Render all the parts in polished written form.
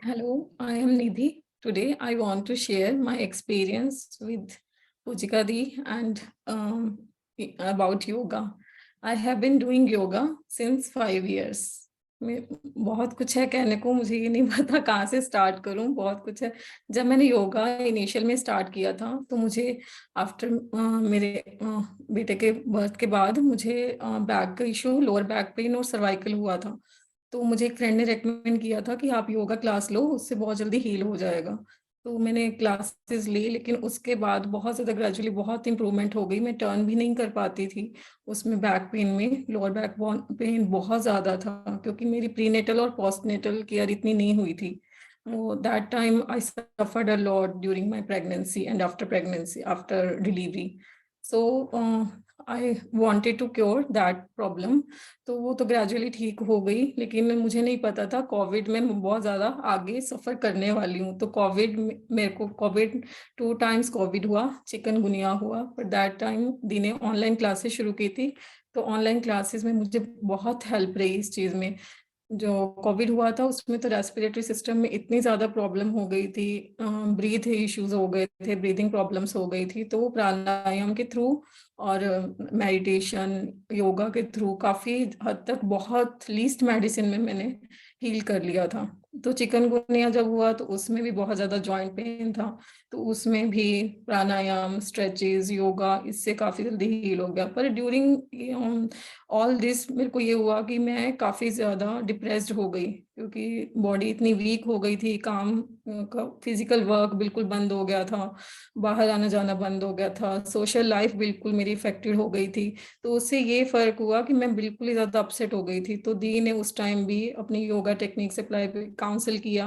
Hello, I am Nidhi. Today I want to share my experience with Pujika Di and about yoga. I have been doing yoga since 5 years. मैं बहुत कुछ है कहने को, मुझे ये नहीं पता कहाँ से स्टार्ट करूं, बहुत कुछ है। जब मैंने योगा इनिशियल में स्टार्ट किया था तो मुझे आफ्टर मेरे बेटे के बर्थ के बाद मुझे बैक का इशू, लोअर बैक पेन और सर्वाइकल हुआ था। तो मुझे एक फ्रेंड ने रेकमेंड किया था कि आप योगा क्लास लो, उससे बहुत जल्दी हील हो जाएगा। तो मैंने क्लासेस ली, लेकिन उसके बाद बहुत ज़्यादा ग्रेजुअली बहुत इंप्रूवमेंट हो गई। मैं टर्न भी नहीं कर पाती थी उसमें, बैक पेन में, लोअर बैक पेन बहुत ज़्यादा था क्योंकि मेरी प्रीनेटल और पोस्टनेटल केयर इतनी नहीं हुई थी। That time I suffered a lot during my pregnancy and after pregnancy, after delivery. So I wanted to cure that problem. तो वो तो ग्रेजुअली ठीक हो गई, लेकिन मुझे नहीं पता था कोविड में मैं बहुत ज़्यादा आगे सफ़र करने वाली हूँ। तो मेरे को कोविड 2 टाइम्स कोविड हुआ, चिकनगुनिया हुआ। पर दैट टाइम दी ने ऑनलाइन क्लासेस शुरू की थी, तो ऑनलाइन क्लासेस में मुझे बहुत हेल्प रही इस चीज़ में। जो कोविड हुआ था उसमें तो रेस्पिरेटरी सिस्टम में इतनी ज़्यादा प्रॉब्लम हो गई थी, ब्रीथ इश्यूज हो गए थे, ब्रीदिंग प्रॉब्लम्स हो गई थी। तो वो प्राणायाम के थ्रू और मेडिटेशन, योगा के थ्रू काफ़ी हद तक, बहुत लीस्ट मेडिसिन में मैंने हील कर लिया था। तो चिकनगुनिया जब हुआ तो उसमें भी बहुत ज़्यादा जॉइंट पेन था, तो उसमें भी प्राणायाम, स्ट्रेचेस, योगा, इससे काफ़ी जल्दी हील हो गया। पर ड्यूरिंग ऑल दिस मेरे को ये हुआ कि मैं काफ़ी ज़्यादा डिप्रेस्ड हो गई, क्योंकि बॉडी इतनी वीक हो गई थी। काम का फिजिकल वर्क बिल्कुल बंद हो गया था, बाहर आना जाना बंद हो गया था, सोशल लाइफ बिल्कुल मेरी इफेक्टेड हो गई थी। तो उससे ये फ़र्क हुआ कि मैं बिल्कुल ही ज़्यादा अपसेट हो गई थी। तो दी ने उस टाइम भी अपनी योगा टेक्निक्स अप्लाई काउंसिल किया,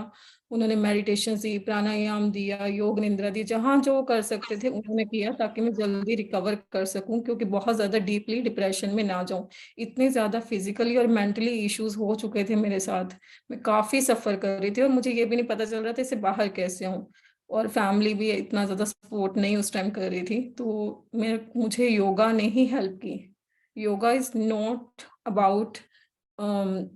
उन्होंने मेडिटेशन दी, प्राणायाम दिया, योग निद्रा दी, जहाँ जो कर सकते थे उन्होंने किया, ताकि मैं जल्दी रिकवर कर सकूं, क्योंकि बहुत ज़्यादा डीपली डिप्रेशन में ना जाऊं। इतने ज़्यादा फिजिकली और मेंटली इश्यूज हो चुके थे मेरे साथ, मैं काफ़ी सफ़र कर रही थी और मुझे ये भी नहीं पता चल रहा था इससे बाहर कैसे हूँ। और फैमिली भी इतना ज़्यादा सपोर्ट नहीं उस टाइम कर रही थी। तो मुझे योगा ने ही हेल्प की। Yoga is not about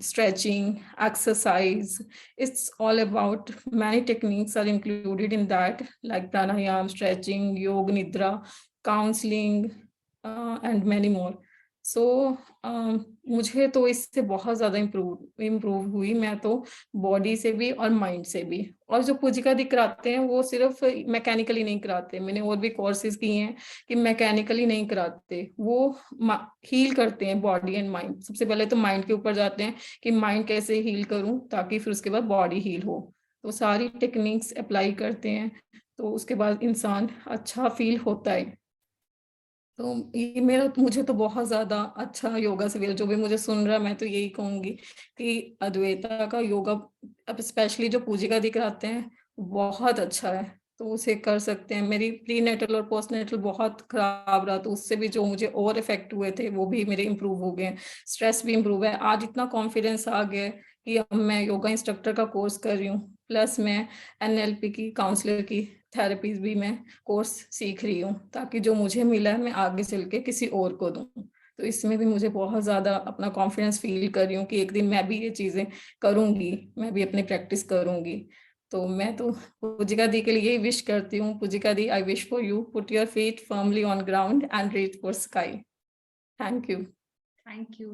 stretching, exercise. It's all about, many techniques are included in that, like pranayam, stretching, yoga nidra, counseling, and many more. So मुझे तो इससे बहुत ज़्यादा इम्प्रूव हुई, मैं तो बॉडी से भी और माइंड से भी। और जो पूजिका दी कराते हैं वो सिर्फ मैकेनिकली नहीं कराते, मैंने और भी कोर्सेज किए हैं कि मैकेनिकली नहीं कराते, वो हील करते हैं बॉडी एंड माइंड। सबसे पहले तो माइंड के ऊपर जाते हैं कि माइंड कैसे हील करूं, ताकि फिर उसके बाद बॉडी हील हो। तो सारी टेक्निक्स अप्लाई करते हैं, तो उसके बाद इंसान अच्छा फील होता है। तो ये मुझे तो बहुत ज्यादा अच्छा योगा से फील, जो भी मुझे सुन रहा है, मैं तो यही कहूंगी कि अद्वैता का योगा, अब स्पेशली जो पूजिका दिखलाते हैं, बहुत अच्छा है। तो उसे कर सकते हैं। मेरी प्री नेटल और पोस्ट नेटल बहुत खराब रहा, तो उससे भी जो मुझे ओवर इफेक्ट हुए थे वो भी मेरे इंप्रूव हो गए। स्ट्रेस भी इंप्रूव है। आज इतना कॉन्फिडेंस आ गया है कि अब मैं योगा इंस्ट्रक्टर का कोर्स कर रही हूँ, प्लस मैं एनएलपी की, काउंसलर की थेरेपीज भी मैं कोर्स सीख रही हूँ, ताकि जो मुझे मिला है मैं आगे चल के किसी और को दूँ। तो इसमें भी मुझे बहुत ज़्यादा अपना कॉन्फिडेंस फील कर रही हूँ कि एक दिन मैं भी ये चीज़ें करूँगी, मैं भी अपनी प्रैक्टिस करूँगी। तो मैं तो पूजिका दी के लिए विश करती हूँ, Poojika di, I wish for you, put your feet firmly on ground and reach for sky. Thank you. Thank you.